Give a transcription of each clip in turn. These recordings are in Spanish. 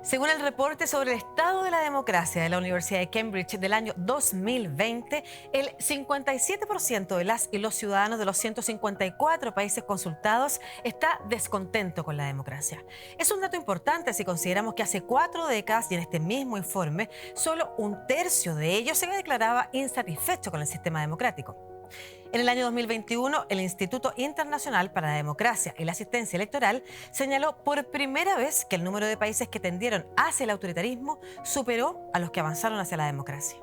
Según el reporte sobre el estado de la democracia de la Universidad de Cambridge del año 2020, el 57% de las y los ciudadanos de los 154 países consultados está descontento con la democracia. Es un dato importante si consideramos que hace 4 décadas y en este mismo informe, solo un tercio de ellos se declaraba insatisfecho con el sistema democrático. En el año 2021, el Instituto Internacional para la Democracia y la Asistencia Electoral señaló por primera vez que el número de países que tendieron hacia el autoritarismo superó a los que avanzaron hacia la democracia.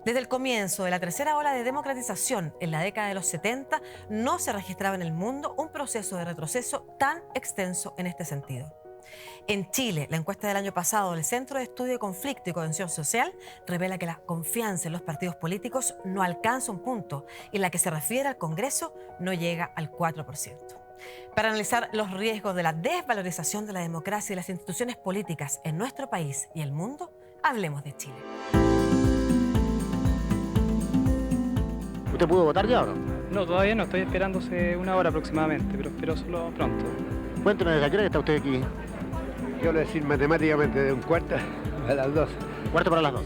Desde el comienzo de la tercera ola de democratización en la década de los 70, no se registraba en el mundo un proceso de retroceso tan extenso en este sentido. En Chile, la encuesta del año pasado del Centro de Estudio de Conflicto y Convención Social revela que la confianza en los partidos políticos no alcanza un punto y en la que se refiere al Congreso no llega al 4%. Para analizar los riesgos de la desvalorización de la democracia y las instituciones políticas en nuestro país y el mundo, hablemos de Chile. ¿Usted pudo votar ya o no? No, todavía no, estoy esperándose una hora aproximadamente, pero espero solo pronto. Cuénteme, ¿desde qué hora está usted aquí? Yo le decir matemáticamente de un cuarto a las 2. Cuarto para las 2.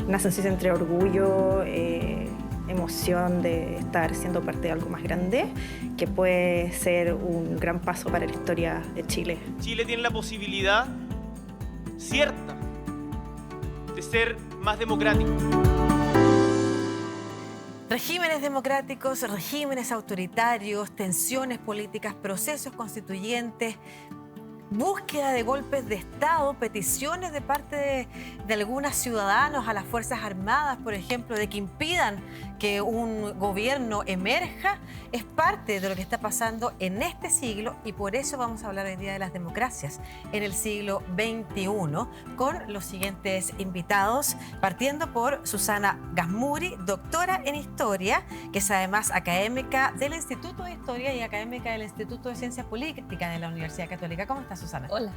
Una sensación entre orgullo, emoción de estar siendo parte de algo más grande, que puede ser un gran paso para la historia de Chile. Chile tiene la posibilidad cierta de ser más democrático. Regímenes democráticos, regímenes autoritarios, tensiones políticas, procesos constituyentes, búsqueda de golpes de Estado, peticiones de parte de algunos ciudadanos a las Fuerzas Armadas, por ejemplo, de que impidan que un gobierno emerja, es parte de lo que está pasando en este siglo y por eso vamos a hablar hoy día de las democracias en el siglo XXI con los siguientes invitados, partiendo por Susana Gasmuri, doctora en Historia, que es además académica del Instituto de Historia y académica del Instituto de Ciencias Políticas de la Universidad Católica. ¿Cómo estás, Susana? Hola.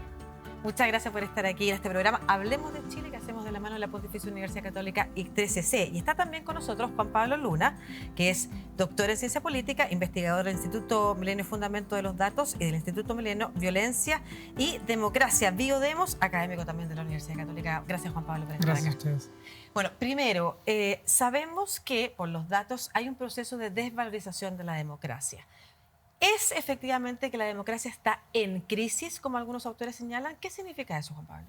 Muchas gracias por estar aquí en este programa. Hablemos de Chile, que hacemos de la mano de la Pontificia Universidad Católica y 13C. Y está también con nosotros Juan Pablo Luna, que es doctor en Ciencia Política, investigador del Instituto Milenio Fundamento de los Datos y del Instituto Milenio Violencia y Democracia, Biodemos, académico también de la Universidad Católica. Gracias, Juan Pablo, por estar acá. Gracias a ustedes. Bueno, primero, sabemos que por los datos hay un proceso de desvalorización de la democracia. ¿Es efectivamente que la democracia está en crisis, como algunos autores señalan? ¿Qué significa eso, Juan Pablo?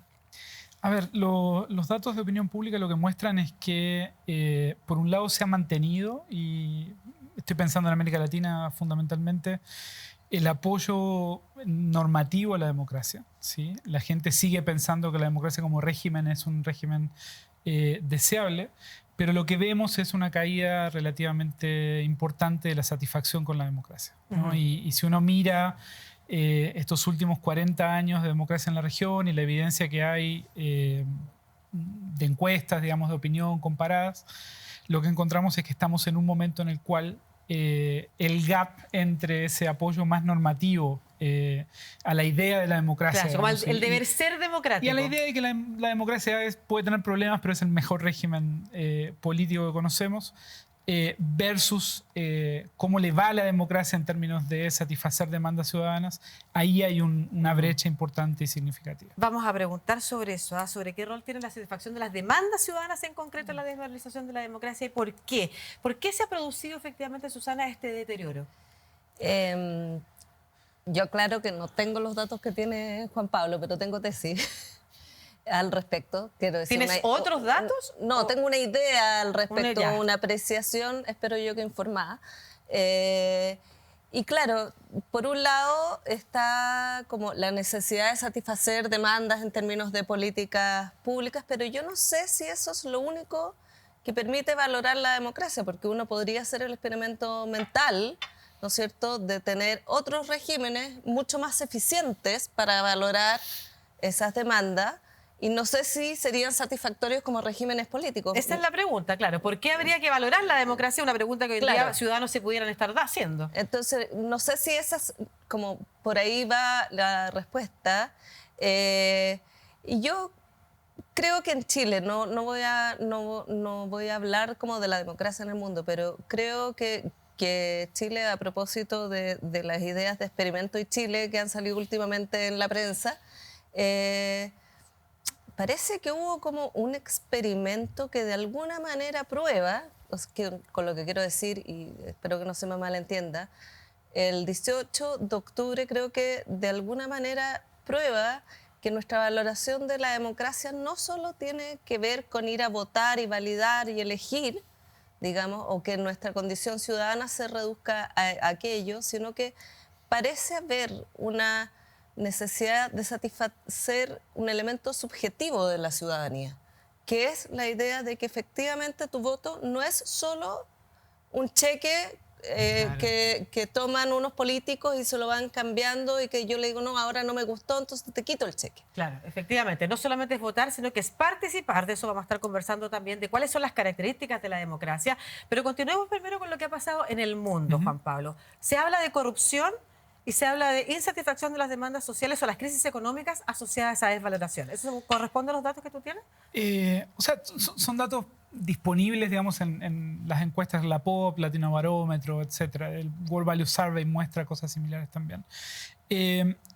A ver, los datos de opinión pública lo que muestran es que, por un lado, se ha mantenido, y estoy pensando en América Latina fundamentalmente, el apoyo normativo a la democracia, ¿sí? La gente sigue pensando que la democracia como régimen es un régimen deseable, pero lo que vemos es una caída relativamente importante de la satisfacción con la democracia, ¿no? Y si uno mira estos últimos 40 años de democracia en la región y la evidencia que hay de encuestas, digamos, de opinión comparadas, lo que encontramos es que estamos en un momento en el cual el gap entre ese apoyo más normativo a la idea de la democracia. Claro, como el deber ser democrático. Y a la idea de que la democracia puede tener problemas, pero es el mejor régimen político que conocemos, versus cómo le va a la democracia en términos de satisfacer demandas ciudadanas, ahí hay una brecha importante y significativa. Vamos a preguntar sobre eso, sobre qué rol tiene la satisfacción de las demandas ciudadanas en concreto en la desvalorización de la democracia y por qué. ¿Por qué se ha producido efectivamente, Susana, este deterioro? Yo aclaro que no tengo los datos que tiene Juan Pablo, pero tengo tesis al respecto. Quiero decir, ¿Tienes otros datos? No, tengo una idea al respecto, Una una apreciación, espero yo que informada. Y claro, por un lado está como la necesidad de satisfacer demandas en términos de políticas públicas, pero yo no sé si eso es lo único que permite valorar la democracia, porque uno podría hacer el experimento mental, ¿no es cierto?, de tener otros regímenes mucho más eficientes para valorar esas demandas, y no sé si serían satisfactorios como regímenes políticos. Esa es la pregunta, claro. ¿Por qué habría que valorar la democracia? Una pregunta que hoy día ciudadanos se pudieran estar haciendo. Entonces, no sé si esa es, como por ahí va la respuesta. Y yo creo que en Chile, no voy a hablar como de la democracia en el mundo, pero creo que Chile, a propósito de las ideas de Experimento y Chile que han salido últimamente en la prensa, parece que hubo como un experimento que de alguna manera prueba, con lo que quiero decir, y espero que no se me malentienda, el 18 de octubre creo que de alguna manera prueba que nuestra valoración de la democracia no solo tiene que ver con ir a votar y validar y elegir, digamos, o que nuestra condición ciudadana se reduzca a aquello, sino que parece haber una necesidad de satisfacer un elemento subjetivo de la ciudadanía, que es la idea de que efectivamente tu voto no es solo un cheque que toman unos políticos y se lo van cambiando y que yo le digo, no, ahora no me gustó, entonces te quito el cheque. Claro, efectivamente, no solamente es votar, sino que es participar. De eso vamos a estar conversando también, de cuáles son las características de la democracia. Pero continuemos primero con lo que ha pasado en el mundo, Juan Pablo. Se habla de corrupción y se habla de insatisfacción de las demandas sociales o las crisis económicas asociadas a esa desvaloración. ¿Eso corresponde a los datos que tú tienes? O sea, son datos disponibles, digamos, en las encuestas, la POP, Latinobarómetro, etcétera. El World Value Survey muestra cosas similares también.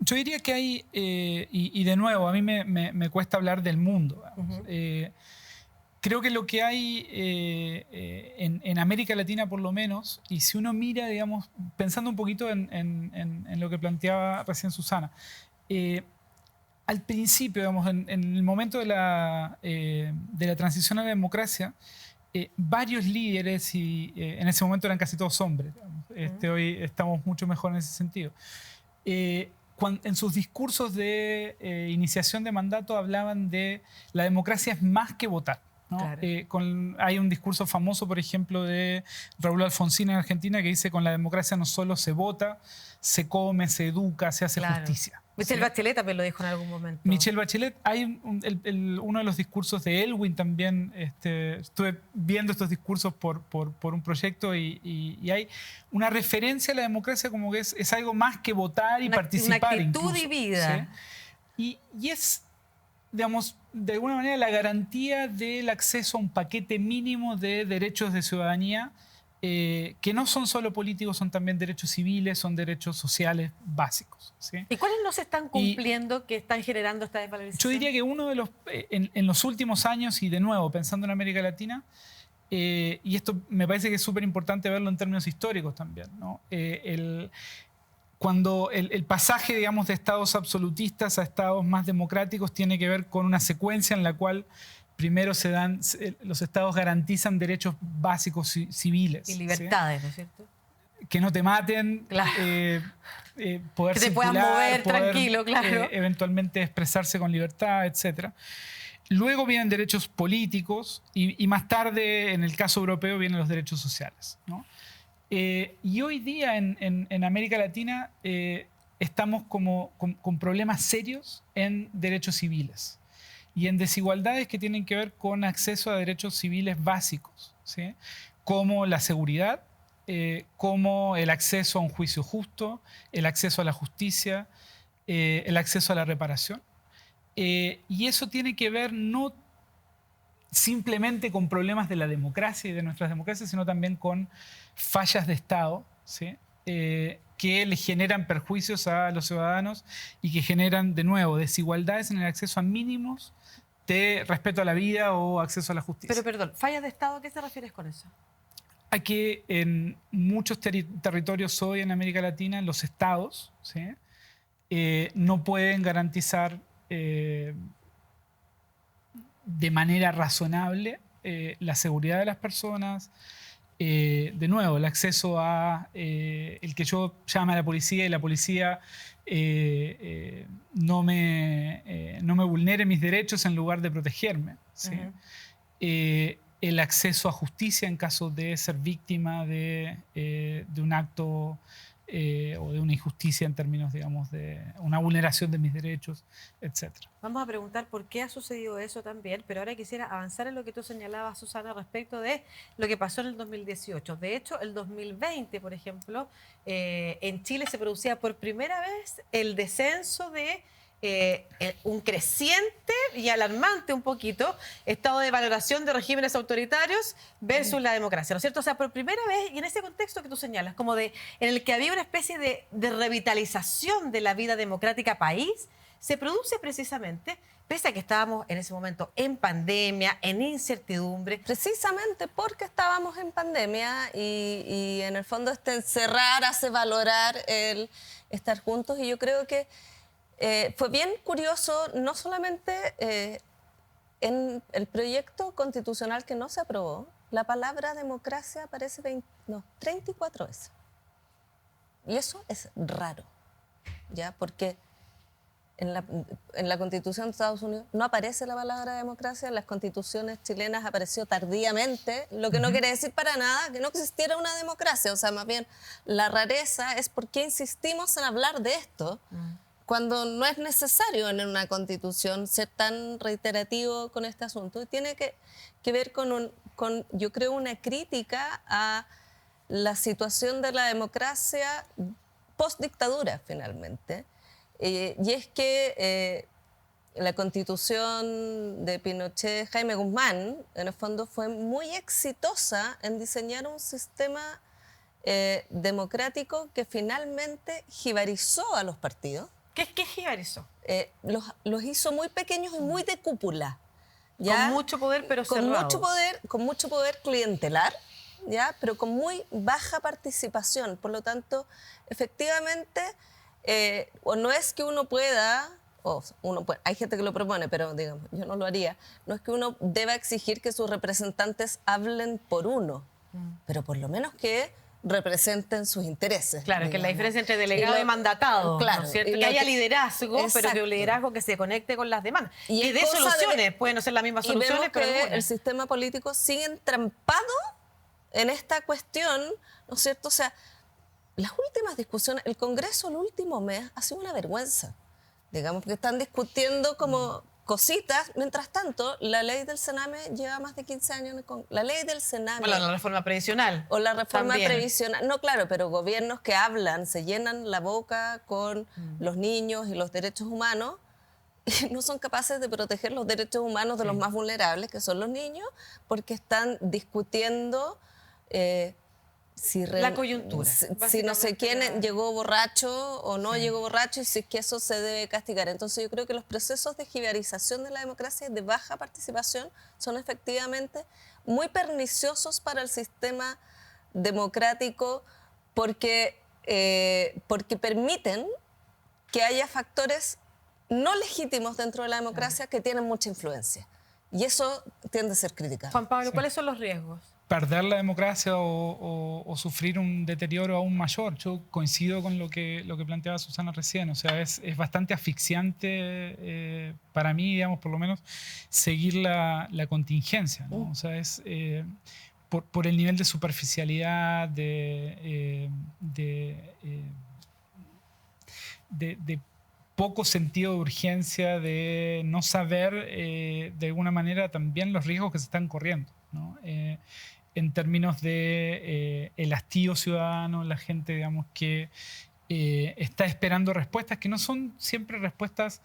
Yo diría que hay, y de nuevo, a mí me cuesta hablar del mundo. Creo que lo que hay en América Latina, por lo menos, y si uno mira, digamos, pensando un poquito en lo que planteaba recién Susana, al principio, digamos, en el momento de la transición a la democracia, varios líderes, y en ese momento eran casi todos hombres, hoy estamos mucho mejor en ese sentido, en sus discursos de iniciación de mandato hablaban de la democracia es más que votar, ¿no? Claro. Hay un discurso famoso, por ejemplo, de Raúl Alfonsín en Argentina que dice: con la democracia no solo se vota, se come, se educa, se hace justicia. Michelle Bachelet también lo dijo en algún momento. Michelle Bachelet, hay uno de los discursos de Elwin también, estuve viendo estos discursos por un proyecto y hay una referencia a la democracia como que es algo más que votar y participar. Una actitud incluso, y vida. ¿sí? Y es, digamos, de alguna manera la garantía del acceso a un paquete mínimo de derechos de ciudadanía que no son solo políticos, son también derechos civiles, son derechos sociales básicos. ¿Sí? ¿Y cuáles no se están cumpliendo que están generando esta desvalorización? Yo diría que uno de los, en los últimos años, y de nuevo, pensando en América Latina, y esto me parece que es súper importante verlo en términos históricos también, ¿no? Cuando el pasaje, digamos, de estados absolutistas a estados más democráticos tiene que ver con una secuencia en la cual primero los estados garantizan derechos básicos civiles. Y libertades, ¿sí? ¿no es cierto? Que no te maten, claro. poder que te circular, puedas mover poder, tranquilo, claro. Eventualmente expresarse con libertad, etc. Luego vienen derechos políticos y más tarde, en el caso europeo, vienen los derechos sociales, ¿no? Y hoy día en América Latina estamos con problemas serios en derechos civiles y en desigualdades que tienen que ver con acceso a derechos civiles básicos, ¿sí? Como la seguridad, como el acceso a un juicio justo, el acceso a la justicia, el acceso a la reparación. Y eso tiene que ver no simplemente con problemas de la democracia y de nuestras democracias, sino también con fallas de Estado, ¿sí? Que le generan perjuicios a los ciudadanos y que generan, de nuevo, desigualdades en el acceso a mínimos de respeto a la vida o acceso a la justicia. Pero perdón, ¿fallas de Estado? ¿A qué te refieres con eso? A que en muchos territorios hoy en América Latina, los estados, ¿sí? No pueden garantizar de manera razonable la seguridad de las personas, de nuevo, el acceso a el que yo llame a la policía y la policía no me vulnere mis derechos en lugar de protegerme, ¿sí? El acceso a justicia en caso de ser víctima de un acto o de una injusticia en términos, digamos, de una vulneración de mis derechos, etc. Vamos a preguntar por qué ha sucedido eso también, pero ahora quisiera avanzar en lo que tú señalabas, Susana, respecto de lo que pasó en el 2018. De hecho, el 2020, por ejemplo, en Chile se producía por primera vez el descenso de un creciente y alarmante un poquito estado de valoración de regímenes autoritarios versus la democracia, ¿no es cierto? O sea, por primera vez, y en ese contexto que tú señalas, como en el que había una especie de revitalización de la vida democrática país, se produce precisamente, pese a que estábamos en ese momento en pandemia, en incertidumbre. Precisamente porque estábamos en pandemia y en el fondo este encerrar hace valorar el estar juntos. Y yo creo que fue bien curioso, no solamente en el proyecto constitucional que no se aprobó, la palabra democracia aparece 34 veces. Y eso es raro, ¿ya? Porque en la Constitución de Estados Unidos no aparece la palabra democracia, en las constituciones chilenas apareció tardíamente, lo que no quiere decir para nada que no existiera una democracia. O sea, más bien, la rareza es por qué insistimos en hablar de esto cuando no es necesario en una constitución ser tan reiterativo con este asunto. Y tiene que ver con, yo creo, una crítica a la situación de la democracia post-dictadura, finalmente. Y es que la constitución de Pinochet, Jaime Guzmán, en el fondo fue muy exitosa en diseñar un sistema democrático que finalmente jibarizó a los partidos. ¿Qué jibarizó? Los hizo muy pequeños y muy de cúpula. ¿ya? Con mucho poder, pero con cerrados. con mucho poder clientelar, ¿ya? Pero con muy baja participación. Por lo tanto, efectivamente, o no es que uno pueda, hay gente que lo propone, pero digamos, yo no lo haría, no es que uno deba exigir que sus representantes hablen por uno, pero por lo menos que representen sus intereses. Claro, digamos. que la diferencia entre delegado y mandatado, claro, ¿no es cierto? y Que lo haya que- liderazgo, pero Exacto. que un liderazgo que se conecte con las demandas. Y Que es dé cosa soluciones, pueden no ser las mismas Y vemos soluciones, pero que el algunas. sistema político sigue entrampado en esta cuestión, ¿no es cierto? O sea, las últimas discusiones, el Congreso el último mes ha sido una vergüenza, digamos, porque están discutiendo como cositas. Mientras tanto, la ley del Sename lleva más de 15 años en el Congreso. La ley del Sename Bueno, la reforma previsional. o la reforma también. previsional. No, claro, pero gobiernos que hablan, se llenan la boca con los niños y los derechos humanos y no son capaces de proteger los derechos humanos de los más vulnerables, que son los niños, porque están discutiendo La coyuntura, si no sé básicamente quién la- llegó borracho o no llegó borracho y si es que eso se debe castigar. Entonces yo creo que los procesos de jibarización de la democracia y de baja participación son efectivamente muy perniciosos para el sistema democrático porque permiten que haya factores no legítimos dentro de la democracia que tienen mucha influencia. Y eso tiende a ser criticado. Juan Pablo, ¿cuáles son los riesgos? Perder la democracia o sufrir un deterioro aún mayor. Yo coincido con lo que planteaba Susana recién. O sea, es bastante asfixiante para mí, digamos, por lo menos, seguir la contingencia, ¿no? O sea, es por el nivel de superficialidad, de poco sentido de urgencia, de no saber de alguna manera también los riesgos que se están corriendo, ¿no? En términos de el hastío ciudadano, la gente, digamos, que está esperando respuestas que no son siempre respuestas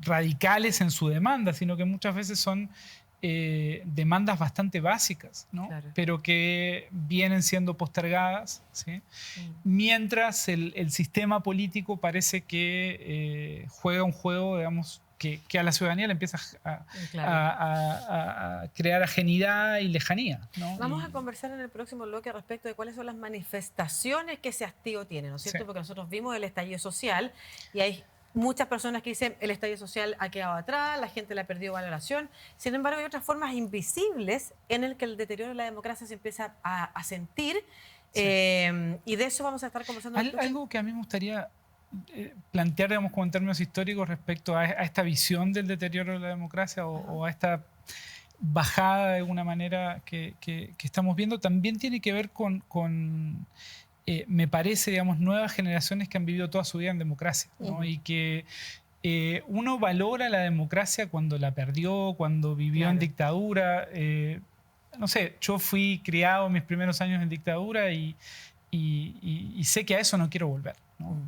radicales en su demanda, sino que muchas veces son demandas bastante básicas, ¿no? Claro. Pero que vienen siendo postergadas, ¿sí? Mientras el sistema político parece que juega un juego, digamos, que a la ciudadanía le empieza a crear ajenidad y lejanía, ¿no? Vamos a conversar en el próximo bloque respecto de cuáles son las manifestaciones que ese hastío tiene, ¿no es cierto? Sí. Porque nosotros vimos el estallido social y hay muchas personas que dicen el estallido social ha quedado atrás, la gente le ha perdido valoración. Sin embargo, hay otras formas invisibles en el que el deterioro de la democracia se empieza a sentir. Sí. Y de eso vamos a estar conversando en el próximo. Algo que a mí me gustaría plantear, digamos, como en términos históricos respecto a esta visión del deterioro de la democracia o a esta bajada de alguna manera que estamos viendo, también tiene que ver con me parece, digamos, nuevas generaciones que han vivido toda su vida en democracia, ¿no? Y que uno valora la democracia cuando la perdió, cuando vivió en dictadura. No sé, yo fui criado mis primeros años en dictadura y sé que a eso no quiero volver, ¿no?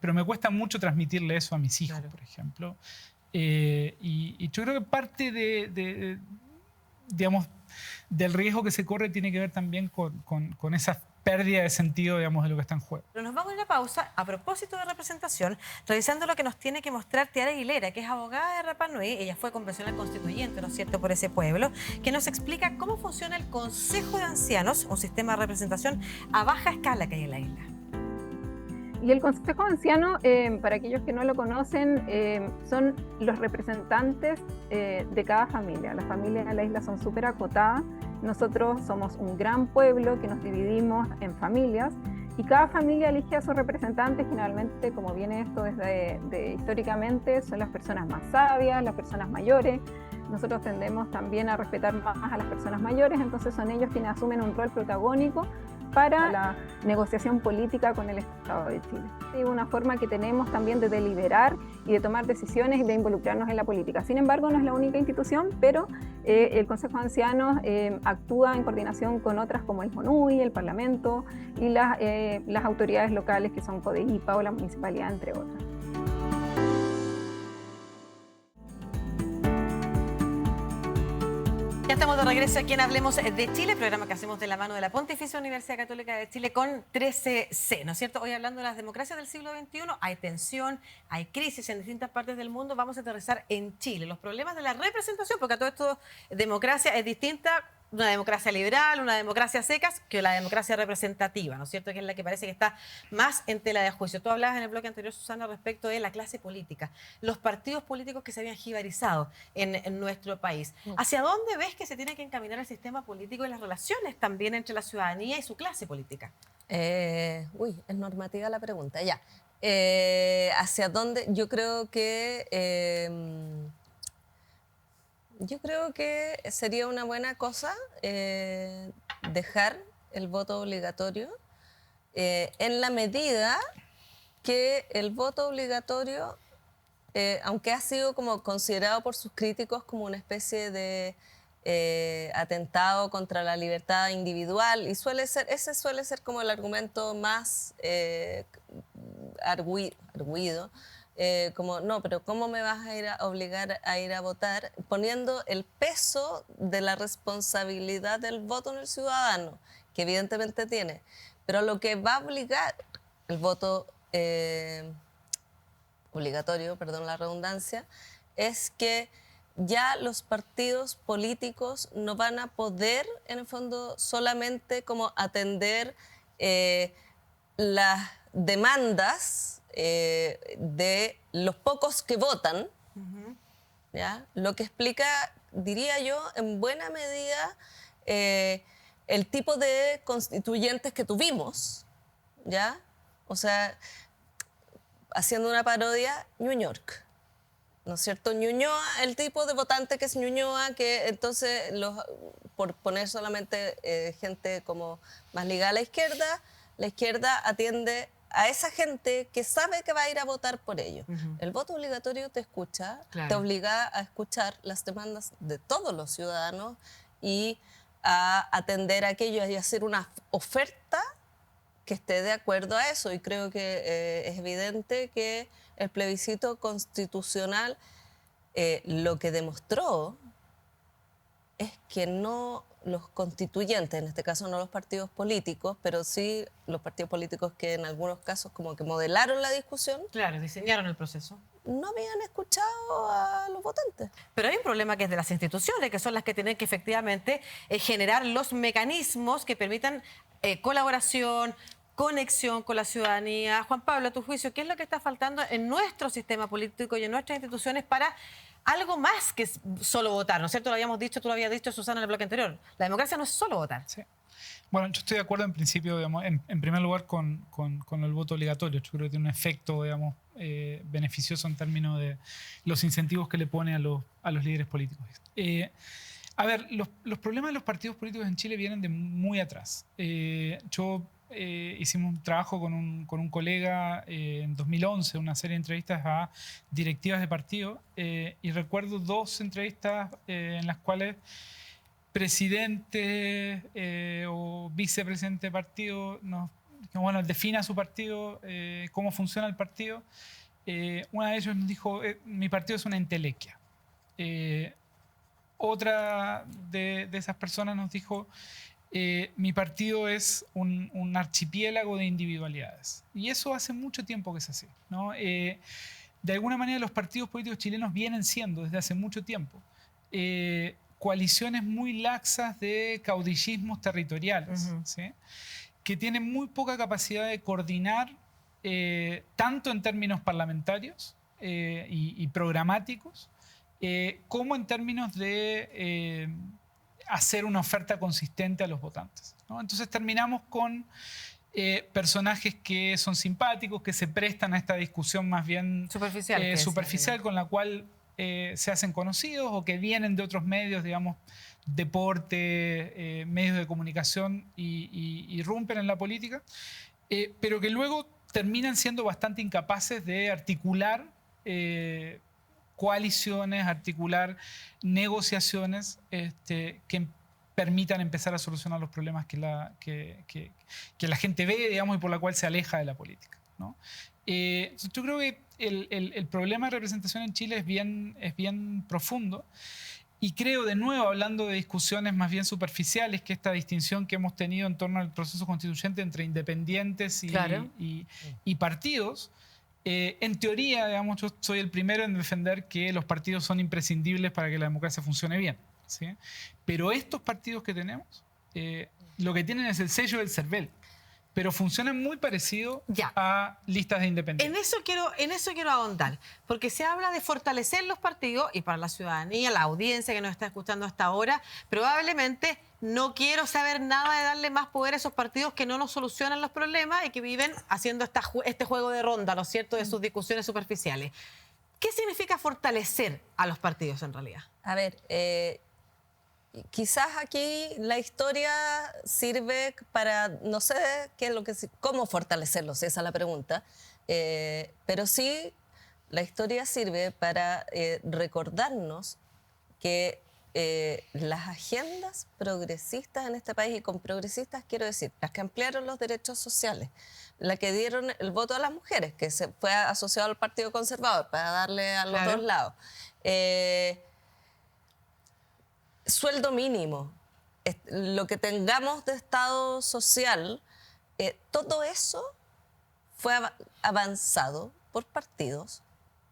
Pero me cuesta mucho transmitirle eso a mis hijos, por ejemplo. Y yo creo que parte digamos, del riesgo que se corre tiene que ver también con esa pérdida de sentido, digamos, de lo que está en juego. Pero nos vamos a una pausa a propósito de representación, revisando lo que nos tiene que mostrar Tiara Aguilera, que es abogada de Rapa Nui. Ella fue convencional constituyente, ¿no es cierto?, por ese pueblo, que nos explica cómo funciona el Consejo de Ancianos, un sistema de representación a baja escala que hay en la isla. Y el Consejo de Ancianos, para aquellos que no lo conocen, son los representantes de cada familia. Las familias de la isla son súper acotadas. Nosotros somos un gran pueblo que nos dividimos en familias y cada familia elige a sus representantes. Generalmente, como viene esto desde históricamente, son las personas más sabias, las personas mayores. Nosotros tendemos también a respetar más a las personas mayores, entonces son ellos quienes asumen un rol protagónico para la negociación política con el Estado de Chile. Es una forma que tenemos también de deliberar y de tomar decisiones y de involucrarnos en la política. Sin embargo, no es la única institución, pero el Consejo de Ancianos actúa en coordinación con otras como el MONUI, el Parlamento y las autoridades locales que son CODEIPA o la Municipalidad, entre otras. Ya estamos de regreso aquí en Hablemos de Chile, programa que hacemos de la mano de la Pontificia Universidad Católica de Chile con 13C, ¿no es cierto? Hoy hablando de las democracias del siglo XXI, hay tensión, hay crisis en distintas partes del mundo. Vamos a aterrizar en Chile. Los problemas de la representación, porque a todo esto democracia es distinta, una democracia liberal, una democracia secas, que la democracia representativa, ¿no es cierto?, que es la que parece que está más en tela de juicio. Tú hablabas en el bloque anterior, Susana, respecto de la clase política, los partidos políticos que se habían jibarizado en nuestro país. ¿Hacia dónde ves que se tiene que encaminar el sistema político y las relaciones también entre la ciudadanía y su clase política? Es normativa la pregunta, ya. ¿Hacia dónde? Yo creo que sería una buena cosa dejar el voto obligatorio en la medida que el voto obligatorio, aunque ha sido como considerado por sus críticos como una especie de atentado contra la libertad individual, y ese suele ser como el argumento más arguido. Como, no, pero ¿cómo me vas a obligar a ir a votar? Poniendo el peso de la responsabilidad del voto en el ciudadano, que evidentemente tiene. Pero lo que va a obligar el voto obligatorio, perdón la redundancia, es que ya los partidos políticos no van a poder, en el fondo, solamente como atender las demandas de los pocos que votan, ¿ya? Lo que explica, diría yo, en buena medida el tipo de constituyentes que tuvimos, ¿ya? O sea, haciendo una parodia, New York, ¿no es cierto? Ñuñoa, el tipo de votante que es Ñuñoa, que entonces, por poner solamente gente como más ligada a la izquierda atiende a esa gente que sabe que va a ir a votar por ello. El voto obligatorio te escucha, te obliga a escuchar las demandas de todos los ciudadanos y a atender a aquello y hacer una oferta que esté de acuerdo a eso. Y creo que es evidente que el plebiscito constitucional lo que demostró es que no los constituyentes, en este caso no los partidos políticos, pero sí los partidos políticos que en algunos casos como que modelaron la discusión. Claro, diseñaron el proceso. No habían escuchado a los votantes. Pero hay un problema que es de las instituciones, que son las que tienen que efectivamente generar los mecanismos que permitan colaboración, conexión con la ciudadanía. Juan Pablo, a tu juicio, ¿qué es lo que está faltando en nuestro sistema político y en nuestras instituciones para algo más que solo votar? ¿No es cierto? Lo habíamos dicho, tú lo habías dicho, Susana, en el bloque anterior. La democracia no es solo votar. Sí. Bueno, yo estoy de acuerdo en principio, digamos, en primer lugar con el voto obligatorio. Yo creo que tiene un efecto, digamos, beneficioso en términos de los incentivos que le pone a los líderes políticos. A ver, los problemas de los partidos políticos en Chile vienen de muy atrás. Hicimos un trabajo con un colega en 2011, una serie de entrevistas a directivas de partidos, y recuerdo 2 entrevistas en las cuales presidente o vicepresidente de partido defina su partido, cómo funciona el partido. Una de ellos nos dijo, mi partido es una entelequia. Otra de esas personas nos dijo, mi partido es un archipiélago de individualidades. Y eso hace mucho tiempo que es así, ¿no? De alguna manera los partidos políticos chilenos vienen siendo desde hace mucho tiempo coaliciones muy laxas de caudillismos territoriales, ¿sí? Que tienen muy poca capacidad de coordinar tanto en términos parlamentarios y programáticos, como en términos de hacer una oferta consistente a los votantes, ¿no? Entonces terminamos con personajes que son simpáticos, que se prestan a esta discusión más bien superficial con la cual se hacen conocidos o que vienen de otros medios, digamos, deporte, medios de comunicación y irrumpen en la política, pero que luego terminan siendo bastante incapaces de articular coaliciones, articular negociaciones que permitan empezar a solucionar los problemas que la gente ve, digamos, y por la cual se aleja de la política, ¿no? Yo creo que el problema de representación en Chile es bien profundo. Y creo, de nuevo, hablando de discusiones más bien superficiales, que esta distinción que hemos tenido en torno al proceso constituyente entre independientes y partidos, en teoría, digamos, yo soy el primero en defender que los partidos son imprescindibles para que la democracia funcione bien, ¿sí? Pero estos partidos que tenemos, lo que tienen es el sello del CERVEL, pero funcionan muy parecido a listas de independientes. En eso quiero ahondar, porque se habla de fortalecer los partidos y para la ciudadanía, la audiencia que nos está escuchando hasta ahora, probablemente no quiero saber nada de darle más poder a esos partidos que no nos solucionan los problemas y que viven haciendo este juego de ronda, ¿no es cierto?, de sus discusiones superficiales. ¿Qué significa fortalecer a los partidos en realidad? A ver, quizás aquí la historia sirve para, no sé qué es lo que, cómo fortalecerlos, esa es la pregunta, pero sí la historia sirve para recordarnos que las agendas progresistas en este país, y con progresistas quiero decir las que ampliaron los derechos sociales, las que dieron el voto a las mujeres, que se fue asociado al Partido Conservador para darle a los dos lados, sueldo mínimo, lo que tengamos de Estado social, todo eso fue avanzado por partidos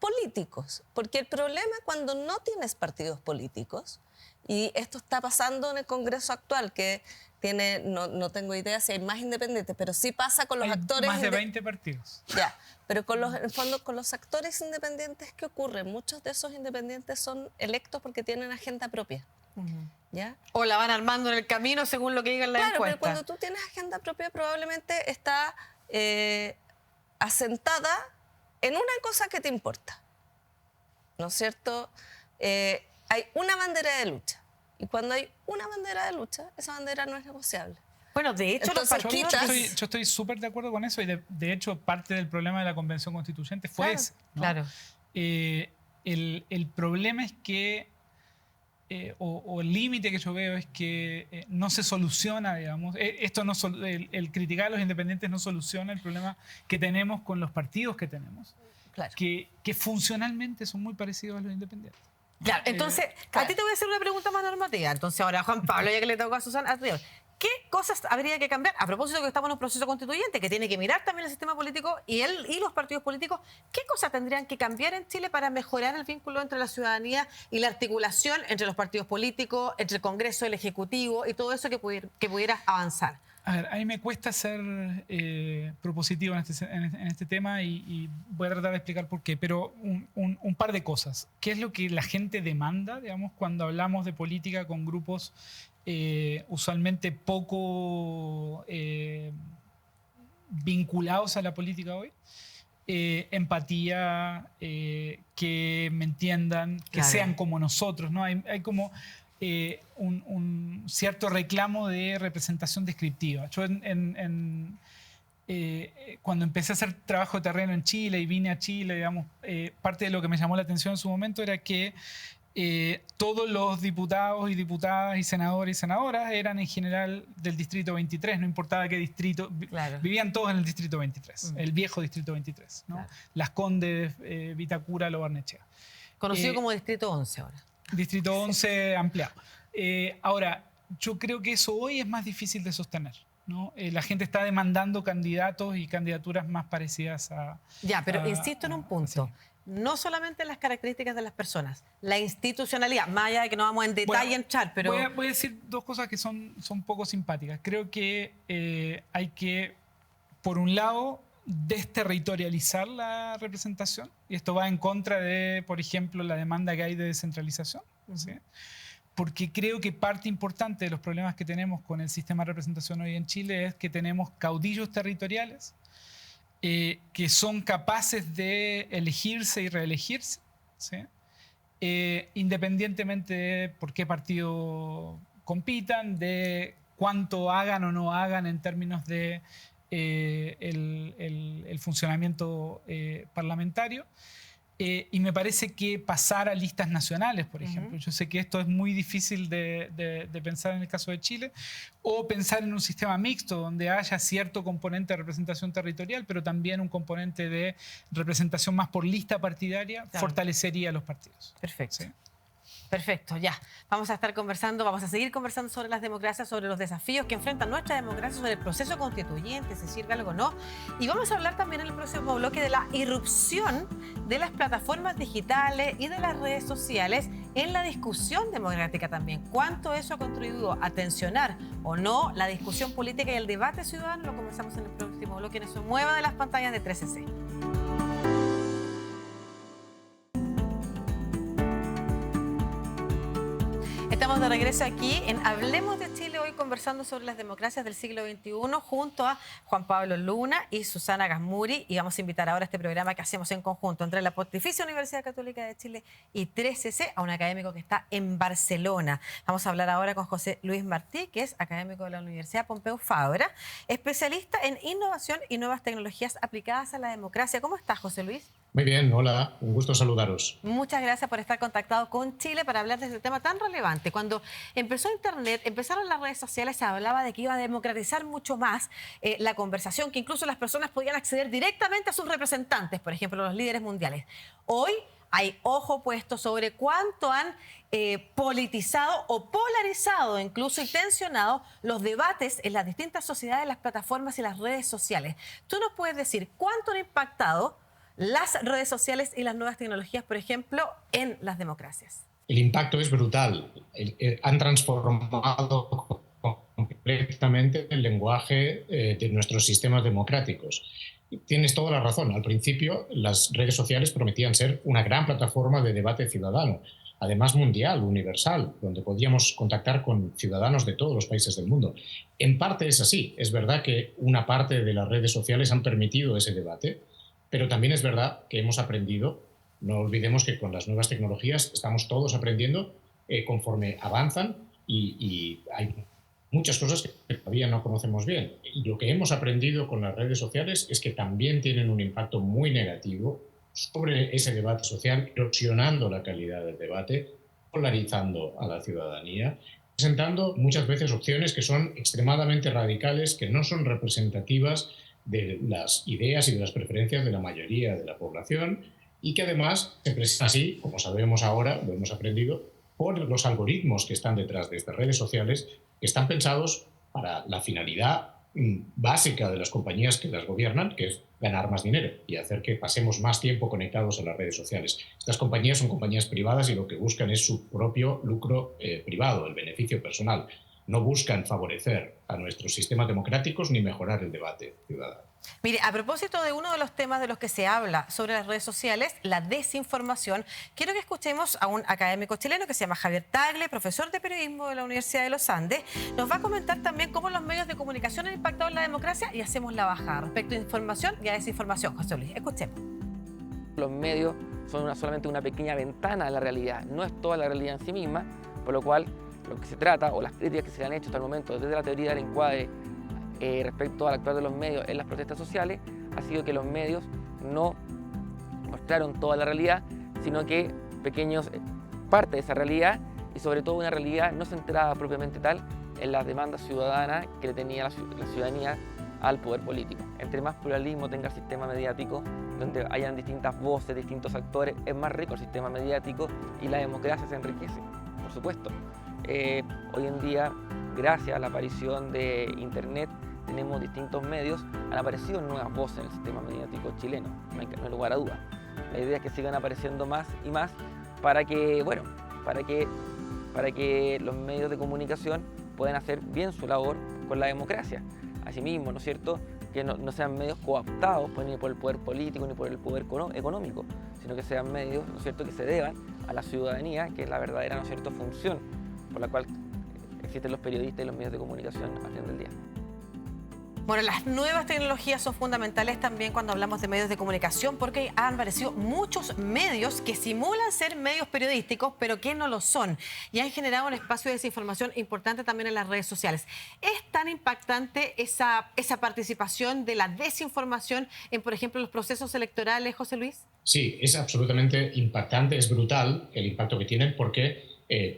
políticos. Porque el problema cuando no tienes partidos políticos, y esto está pasando en el Congreso actual, que tiene, no tengo idea si hay más independientes, pero sí pasa con los actores... Más de 20 partidos. Ya, pero en el fondo con los actores independientes, ¿qué ocurre? Muchos de esos independientes son electos porque tienen agenda propia. ¿Ya? O la van armando en el camino según lo que digan las encuestas. Claro, pero cuando tú tienes agenda propia probablemente está asentada en una cosa que te importa, ¿no es cierto? Hay una bandera de lucha y cuando hay una bandera de lucha, esa bandera no es negociable. Bueno, de hecho, yo estoy súper de acuerdo con eso y de hecho parte del problema de la Convención Constituyente fue ese, ¿no? Claro. El problema es que o el límite que yo veo es que no se soluciona, digamos, el criticar a los independientes no soluciona el problema que tenemos con los partidos que tenemos, claro, que funcionalmente son muy parecidos a los independientes. Claro, entonces, a ti te voy a hacer una pregunta más normativa. Entonces, ahora, Juan Pablo, ya que le tocó a Susana anterior, ¿qué cosas habría que cambiar? A propósito de que estamos en un proceso constituyente que tiene que mirar también el sistema político y los partidos políticos, ¿qué cosas tendrían que cambiar en Chile para mejorar el vínculo entre la ciudadanía y la articulación entre los partidos políticos, entre el Congreso, el Ejecutivo y todo eso que pudiera avanzar? A ver, a mí me cuesta ser propositivo en este tema y voy a tratar de explicar por qué, pero un par de cosas. ¿Qué es lo que la gente demanda, digamos, cuando hablamos de política con grupos usualmente poco vinculados a la política hoy? Empatía, que me entiendan, que sean como nosotros, ¿no? Hay como un cierto reclamo de representación descriptiva. Yo cuando empecé a hacer trabajo de terreno en Chile y vine a Chile, digamos, parte de lo que me llamó la atención en su momento era que todos los diputados y diputadas y senadores y senadoras eran en general del Distrito 23, no importaba qué distrito, vivían todos en el Distrito 23, el viejo Distrito 23, ¿no? Las Condes, Vitacura, Lo Barnechea. Conocido como Distrito 11 ahora. Distrito 11 ampliado. Ahora, yo creo que eso hoy es más difícil de sostener, ¿no? La gente está demandando candidatos y candidaturas más parecidas a... Ya, pero insisto en un punto. sí. No solamente en las características de las personas, la institucionalidad, más allá de que no vamos en detalle a entrar, pero... Voy a decir dos cosas que son poco simpáticas. Creo que hay que, por un lado, desterritorializar la representación, y esto va en contra de, por ejemplo, la demanda que hay de descentralización, ¿sí? Porque creo que parte importante de los problemas que tenemos con el sistema de representación hoy en Chile es que tenemos caudillos territoriales que son capaces de elegirse y reelegirse, ¿sí? Independientemente de por qué partido compitan, de cuánto hagan o no hagan en términos de el funcionamiento parlamentario. Y me parece que pasar a listas nacionales, por ejemplo. Yo sé que esto es muy difícil de pensar en el caso de Chile, o pensar en un sistema mixto donde haya cierto componente de representación territorial, pero también un componente de representación más por lista partidaria, claro, fortalecería los partidos. Perfecto. ¿Sí? Perfecto, ya. Vamos a estar conversando, vamos a seguir conversando sobre las democracias, sobre los desafíos que enfrentan nuestra democracia, sobre el proceso constituyente, si sirve algo o no. Y vamos a hablar también en el próximo bloque de la irrupción de las plataformas digitales y de las redes sociales en la discusión democrática también. ¿Cuánto eso ha contribuido a tensionar o no la discusión política y el debate ciudadano? Lo comenzamos en el próximo bloque en eso. Mueva de las pantallas de 13C. Estamos de regreso aquí en Hablemos de Chile, hoy conversando sobre las democracias del siglo XXI junto a Juan Pablo Luna y Susana Gasmuri, y vamos a invitar ahora a este programa que hacemos en conjunto entre la Pontificia Universidad Católica de Chile y 13C a un académico que está en Barcelona. Vamos a hablar ahora con José Luis Martí, que es académico de la Universidad Pompeu Fabra, especialista en innovación y nuevas tecnologías aplicadas a la democracia. ¿Cómo estás, José Luis? Muy bien, hola, un gusto saludaros. Muchas gracias por estar contactado con Chile para hablar de este tema tan relevante. Cuando empezó Internet, empezaron las redes sociales, se hablaba de que iba a democratizar mucho más la conversación, que incluso las personas podían acceder directamente a sus representantes, por ejemplo, los líderes mundiales. Hoy hay ojo puesto sobre cuánto han politizado o polarizado, incluso y tensionado los debates en las distintas sociedades, las plataformas y las redes sociales. ¿Tú nos puedes decir cuánto han impactado las redes sociales y las nuevas tecnologías, por ejemplo, en las democracias? El impacto es brutal. Han transformado completamente el lenguaje de nuestros sistemas democráticos. Tienes toda la razón. Al principio, las redes sociales prometían ser una gran plataforma de debate ciudadano, además mundial, universal, donde podíamos contactar con ciudadanos de todos los países del mundo. En parte es así. Es verdad que una parte de las redes sociales han permitido ese debate, pero también es verdad que hemos aprendido. No olvidemos que con las nuevas tecnologías estamos todos aprendiendo conforme avanzan y hay muchas cosas que todavía no conocemos bien. Y lo que hemos aprendido con las redes sociales es que también tienen un impacto muy negativo sobre ese debate social, erosionando la calidad del debate, polarizando a la ciudadanía, presentando muchas veces opciones que son extremadamente radicales, que no son representativas de las ideas y de las preferencias de la mayoría de la población, y que además se presentan así, como sabemos ahora, lo hemos aprendido, por los algoritmos que están detrás de estas redes sociales, que están pensados para la finalidad básica de las compañías que las gobiernan, que es ganar más dinero y hacer que pasemos más tiempo conectados a las redes sociales. Estas compañías son compañías privadas y lo que buscan es su propio lucro privado, el beneficio personal. No buscan favorecer a nuestros sistemas democráticos ni mejorar el debate ciudadano. Mire, a propósito de uno de los temas de los que se habla sobre las redes sociales, la desinformación, quiero que escuchemos a un académico chileno que se llama Javier Tagle, profesor de periodismo de la Universidad de los Andes. Nos va a comentar también cómo los medios de comunicación han impactado en la democracia y hacemos la bajada respecto a información y a desinformación. José Luis, escuchemos. Los medios son solamente una pequeña ventana a la realidad, no es toda la realidad en sí misma, por lo cual lo que se trata, o las críticas que se le han hecho hasta el momento desde la teoría del encuadre respecto al actuar de los medios en las protestas sociales, ha sido que los medios no mostraron toda la realidad, sino que pequeños parte de esa realidad, y sobre todo una realidad no centrada propiamente tal en las demandas ciudadanas que le tenía la ciudadanía al poder político. Entre más pluralismo tenga el sistema mediático, donde hayan distintas voces, distintos actores, es más rico el sistema mediático y la democracia se enriquece, por supuesto. Hoy en día gracias a la aparición de Internet, tenemos distintos medios, han aparecido nuevas voces en el sistema mediático chileno, no hay lugar a duda. La idea es que sigan apareciendo más y más para que los medios de comunicación puedan hacer bien su labor con la democracia. Asimismo, ¿no es cierto?, que no sean medios cooptados pues, ni por el poder político ni por el poder económico, sino que sean medios, ¿no es cierto?, que se deban a la ciudadanía, que es la verdadera, ¿no es cierto?, función por la cual existen los periodistas y los medios de comunicación al fin del día. Bueno, las nuevas tecnologías son fundamentales también cuando hablamos de medios de comunicación, porque han aparecido muchos medios que simulan ser medios periodísticos, pero que no lo son, y han generado un espacio de desinformación importante también en las redes sociales. ¿Es tan impactante esa participación de la desinformación en, por ejemplo, los procesos electorales, José Luis? Sí, es absolutamente impactante, es brutal el impacto que tienen, porque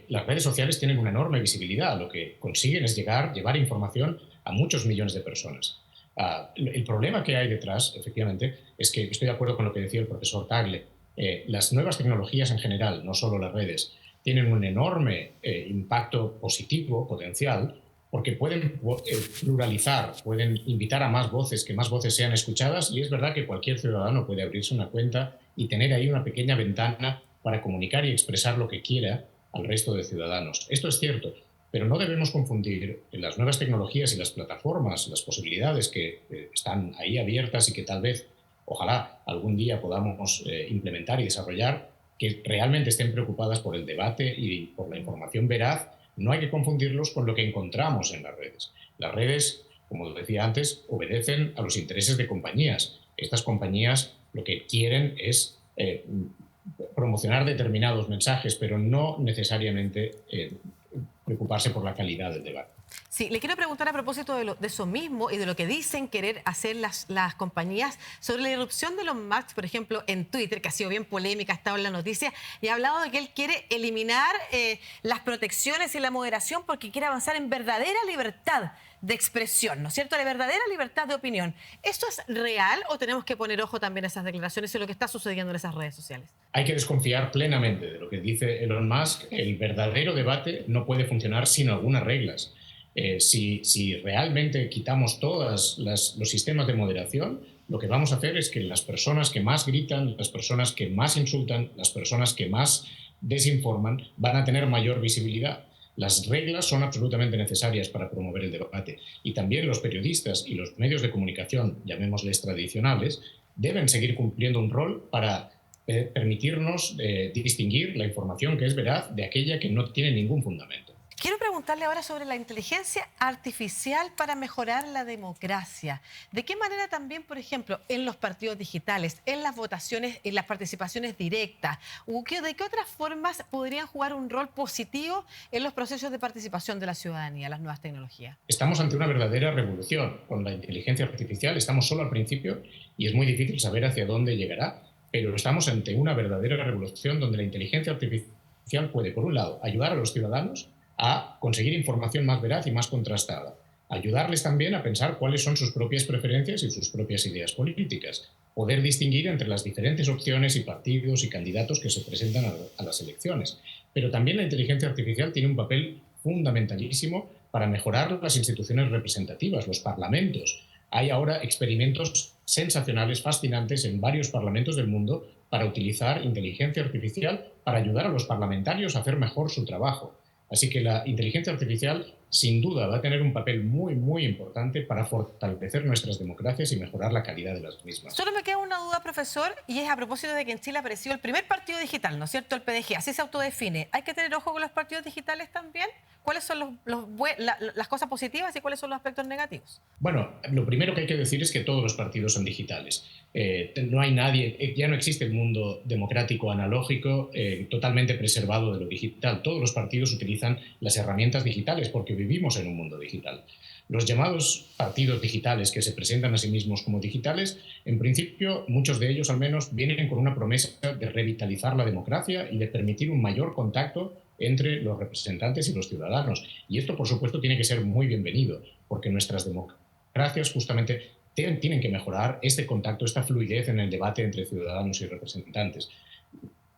las redes sociales tienen una enorme visibilidad. Lo que consiguen es llevar información a muchos millones de personas. El problema que hay detrás, efectivamente, es que estoy de acuerdo con lo que decía el profesor Tagle. Las nuevas tecnologías en general, no solo las redes, tienen un enorme impacto positivo, potencial, porque pueden pluralizar, pueden invitar a más voces, que más voces sean escuchadas, y es verdad que cualquier ciudadano puede abrirse una cuenta y tener ahí una pequeña ventana para comunicar y expresar lo que quiera al resto de ciudadanos. Esto es cierto, pero no debemos confundir las nuevas tecnologías y las plataformas, las posibilidades que están ahí abiertas y que tal vez, ojalá, algún día podamos implementar y desarrollar, que realmente estén preocupadas por el debate y por la información veraz. No hay que confundirlos con lo que encontramos en las redes. Las redes, como decía antes, obedecen a los intereses de compañías. Estas compañías lo que quieren es promocionar determinados mensajes, pero no necesariamente preocuparse por la calidad del debate. Sí, le quiero preguntar a propósito de eso mismo y de lo que dicen querer hacer las compañías sobre la irrupción de Elon Musk, por ejemplo, en Twitter, que ha sido bien polémica, ha estado en la noticia, y ha hablado de que él quiere eliminar las protecciones y la moderación porque quiere avanzar en verdadera libertad de expresión, ¿no es cierto?, la verdadera libertad de opinión. ¿Esto es real o tenemos que poner ojo también a esas declaraciones y lo que está sucediendo en esas redes sociales? Hay que desconfiar plenamente de lo que dice Elon Musk. El verdadero debate no puede funcionar sin algunas reglas. Si realmente quitamos todos los sistemas de moderación, lo que vamos a hacer es que las personas que más gritan, las personas que más insultan, las personas que más desinforman, van a tener mayor visibilidad. Las reglas son absolutamente necesarias para promover el debate, y también los periodistas y los medios de comunicación, llamémosles tradicionales, deben seguir cumpliendo un rol para permitirnos distinguir la información que es veraz de aquella que no tiene ningún fundamento. Quiero preguntarle ahora sobre la inteligencia artificial para mejorar la democracia. ¿De qué manera también, por ejemplo, en los partidos digitales, en las votaciones, en las participaciones directas, de qué otras formas podrían jugar un rol positivo en los procesos de participación de la ciudadanía, las nuevas tecnologías? Estamos ante una verdadera revolución. Con la inteligencia artificial estamos solo al principio y es muy difícil saber hacia dónde llegará, pero estamos ante una verdadera revolución donde la inteligencia artificial puede, por un lado, ayudar a los ciudadanos a conseguir información más veraz y más contrastada. Ayudarles también a pensar cuáles son sus propias preferencias y sus propias ideas políticas. Poder distinguir entre las diferentes opciones y partidos y candidatos que se presentan a las elecciones. Pero también la inteligencia artificial tiene un papel fundamentalísimo para mejorar las instituciones representativas, los parlamentos. Hay ahora experimentos sensacionales, fascinantes en varios parlamentos del mundo para utilizar inteligencia artificial para ayudar a los parlamentarios a hacer mejor su trabajo. Así que la inteligencia artificial, sin duda, va a tener un papel muy, muy importante para fortalecer nuestras democracias y mejorar la calidad de las mismas. Solo me queda una duda, profesor, y es a propósito de que en Chile apareció el primer partido digital, ¿no es cierto?, el PDG, así se autodefine. ¿Hay que tener ojo con los partidos digitales también? ¿Cuáles son las cosas positivas y cuáles son los aspectos negativos? Bueno, lo primero que hay que decir es que todos los partidos son digitales. No hay nadie, ya no existe el mundo democrático analógico totalmente preservado de lo digital. Todos los partidos utilizan las herramientas digitales porque vivimos en un mundo digital. Los llamados partidos digitales que se presentan a sí mismos como digitales, en principio, muchos de ellos al menos, vienen con una promesa de revitalizar la democracia y de permitir un mayor contacto entre los representantes y los ciudadanos. Y esto, por supuesto, tiene que ser muy bienvenido, porque nuestras democracias justamente tienen que mejorar este contacto, esta fluidez en el debate entre ciudadanos y representantes.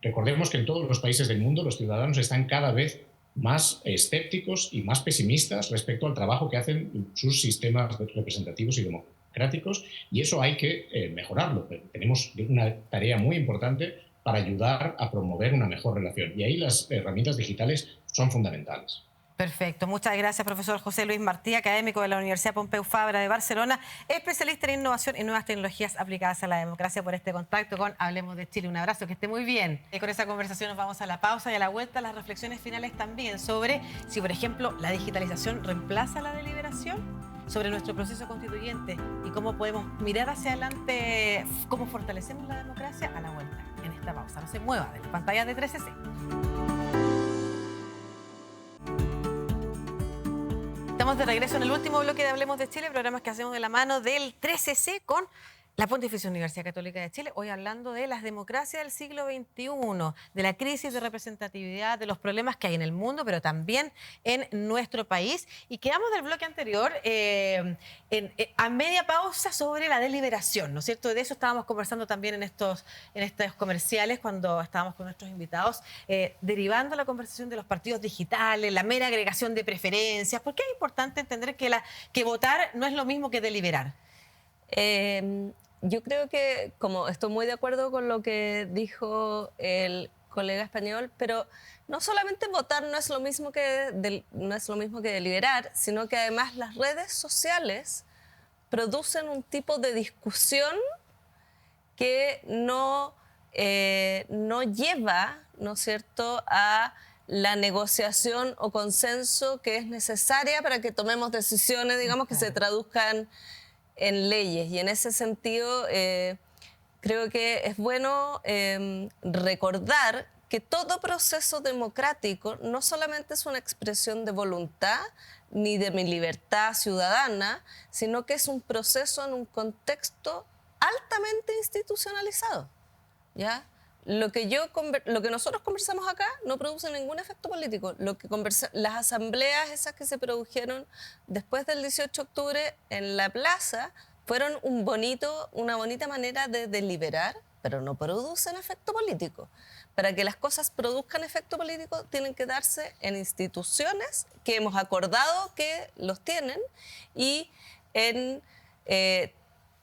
Recordemos que en todos los países del mundo los ciudadanos están cada vez más escépticos y más pesimistas respecto al trabajo que hacen sus sistemas representativos y democráticos, y eso hay que mejorarlo. Tenemos una tarea muy importante para ayudar a promover una mejor relación, y ahí las herramientas digitales son fundamentales. Perfecto. Muchas gracias, profesor José Luis Martí, académico de la Universidad Pompeu Fabra de Barcelona, especialista en innovación y nuevas tecnologías aplicadas a la democracia, por este contacto con Hablemos de Chile. Un abrazo, que esté muy bien. Y con esa conversación nos vamos a la pausa y a la vuelta las reflexiones finales también sobre si, por ejemplo, la digitalización reemplaza la deliberación, sobre nuestro proceso constituyente y cómo podemos mirar hacia adelante, cómo fortalecemos la democracia a la vuelta en esta pausa. No se mueva de las pantallas de 13C. Estamos de regreso en el último bloque de Hablemos de Chile, programas que hacemos de la mano del 13C con la Pontificia Universidad Católica de Chile, hoy hablando de las democracias del siglo XXI, de la crisis de representatividad, de los problemas que hay en el mundo, pero también en nuestro país. Y quedamos del bloque anterior a media pausa sobre la deliberación, ¿no es cierto? De eso estábamos conversando también en estos comerciales cuando estábamos con nuestros invitados, derivando la conversación de los partidos digitales, la mera agregación de preferencias. ¿Por qué es importante entender que votar no es lo mismo que deliberar? Yo creo que, como estoy muy de acuerdo con lo que dijo el colega español, pero no solamente votar no es lo mismo que deliberar, sino que además las redes sociales producen un tipo de discusión que no lleva, ¿no es cierto?, a la negociación o consenso que es necesaria para que tomemos decisiones, digamos, que se traduzcan en leyes. Y en ese sentido creo que es bueno recordar que todo proceso democrático no solamente es una expresión de voluntad ni de mi libertad ciudadana, sino que es un proceso en un contexto altamente institucionalizado, ¿ya? Lo que nosotros conversamos acá no produce ningún efecto político. Las asambleas esas que se produjeron después del 18 de octubre en la plaza fueron una bonita manera de deliberar, pero no producen efecto político. Para que las cosas produzcan efecto político tienen que darse en instituciones que hemos acordado que los tienen y en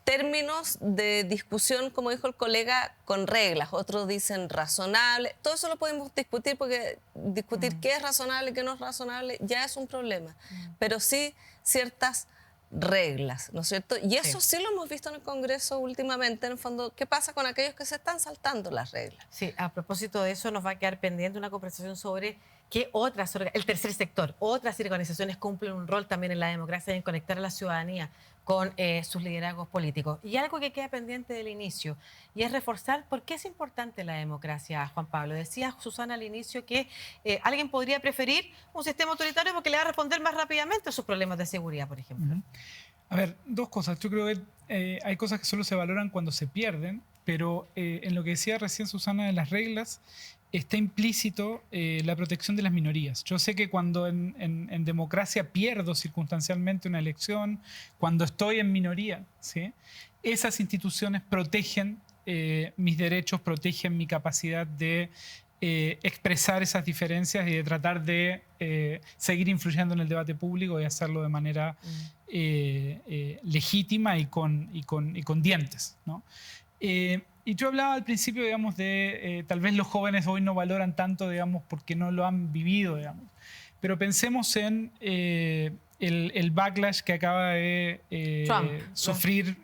términos de discusión, como dijo el colega, con reglas. Otros dicen razonable. Todo eso lo podemos discutir, porque discutir qué es razonable y qué no es razonable ya es un problema. Pero sí ciertas reglas, ¿no es cierto? Y eso sí lo hemos visto en el Congreso últimamente, en el fondo, ¿qué pasa con aquellos que se están saltando las reglas? Sí, a propósito de eso nos va a quedar pendiente una conversación sobre qué el tercer sector, otras organizaciones cumplen un rol también en la democracia y en conectar a la ciudadanía con sus liderazgos políticos. Y algo que queda pendiente del inicio, y es reforzar por qué es importante la democracia, Juan Pablo. Decía Susana al inicio que alguien podría preferir un sistema autoritario porque le va a responder más rápidamente a sus problemas de seguridad, por ejemplo. A ver, dos cosas. Yo creo que hay cosas que solo se valoran cuando se pierden, pero en lo que decía recién Susana de las reglas, está implícito la protección de las minorías. Yo sé que cuando en democracia pierdo circunstancialmente una elección, cuando estoy en minoría, ¿sí?, esas instituciones protegen mis derechos, protegen mi capacidad de expresar esas diferencias y de tratar de seguir influyendo en el debate público y hacerlo de manera legítima y con dientes, ¿no? Y yo hablaba al principio, digamos, de tal vez los jóvenes hoy no valoran tanto, digamos, porque no lo han vivido, digamos. Pero pensemos en el backlash que acaba de sufrir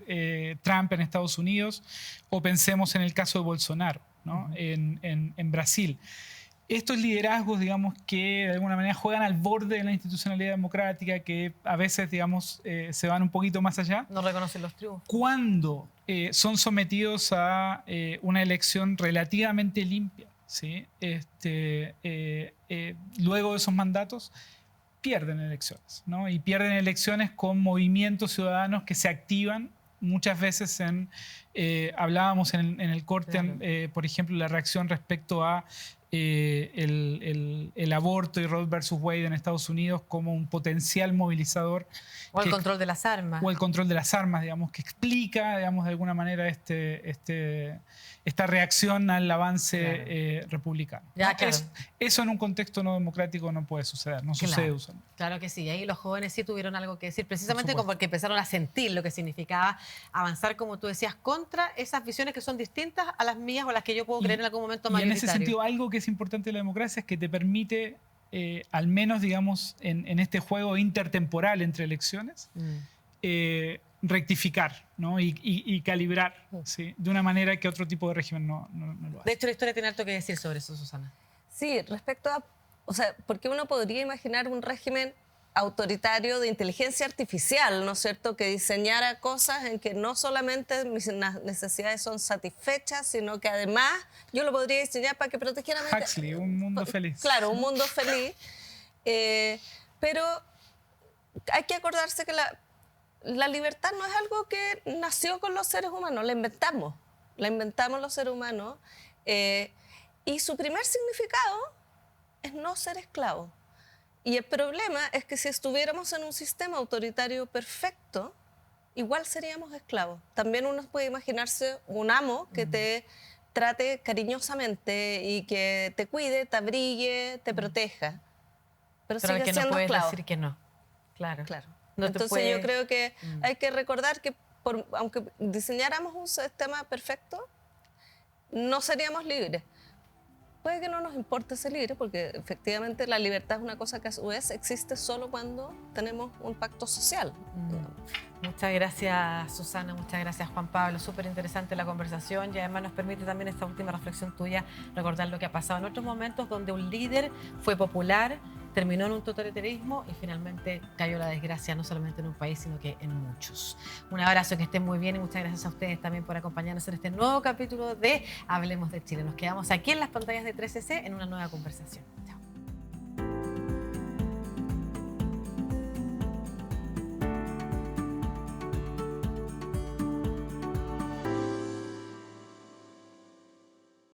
Trump en Estados Unidos, o pensemos en el caso de Bolsonaro, ¿no?, en Brasil. Estos liderazgos, digamos, que de alguna manera juegan al borde de la institucionalidad democrática, que a veces, digamos, se van un poquito más allá. No reconocen los triunfos. Cuando son sometidos a una elección relativamente limpia, ¿sí?, luego de esos mandatos, pierden elecciones, ¿no? Y pierden elecciones con movimientos ciudadanos que se activan muchas veces en Hablábamos en el corte, Claro. por ejemplo, la reacción respecto a el aborto y Roe versus Wade en Estados Unidos como un potencial movilizador. O el control de las armas. O el control de las armas, digamos, que explica, digamos, de alguna manera esta reacción al avance Claro. republicano. Ya, ¿No? claro. Eso en un contexto no democrático no puede suceder, no sucede usualmente. Claro que sí, y ahí los jóvenes sí tuvieron algo que decir, precisamente supuesto. como porque empezaron a sentir lo que significaba avanzar, como tú decías, contra esas visiones que son distintas a las mías o las que yo puedo creer en algún momento Y en ese mayoritario. sentido, algo que es importante de la democracia es que te permite, al menos, digamos, en este juego intertemporal entre elecciones, rectificar, ¿no? y calibrar, ¿sí? De una manera que otro tipo de régimen no lo hace. De hecho, la historia tiene harto que decir sobre eso, Susana. Sí, respecto a, o sea, porque uno podría imaginar un régimen autoritario de inteligencia artificial, ¿no es cierto?, que diseñara cosas en que no solamente mis necesidades son satisfechas, sino que además yo lo podría diseñar para que protegiera... Huxley, un mundo feliz. Claro, un mundo feliz. Pero hay que acordarse que la libertad no es algo que nació con los seres humanos, la inventamos los seres humanos, y su primer significado es no ser esclavo. Y el problema es que si estuviéramos en un sistema autoritario perfecto, igual seríamos esclavos. También uno puede imaginarse un amo que te trate cariñosamente y que te cuide, te abrigue, te proteja. Pero sigue que no siendo puedes esclavo. decir que no. Claro. No te Entonces puede- yo creo que hay que recordar que aunque diseñáramos un sistema perfecto, no seríamos libres. Puede que no nos importe ser libres, porque efectivamente la libertad es una cosa que a su vez existe solo cuando tenemos un pacto social. Muchas gracias, Susana, muchas gracias, Juan Pablo. Súper interesante la conversación y además nos permite también esta última reflexión tuya recordar lo que ha pasado en otros momentos donde un líder fue popular, terminó en un totalitarismo y finalmente cayó la desgracia no solamente en un país, sino que en muchos. Un abrazo, que estén muy bien y muchas gracias a ustedes también por acompañarnos en este nuevo capítulo de Hablemos de Chile. Nos quedamos aquí en las pantallas de 13C en una nueva conversación.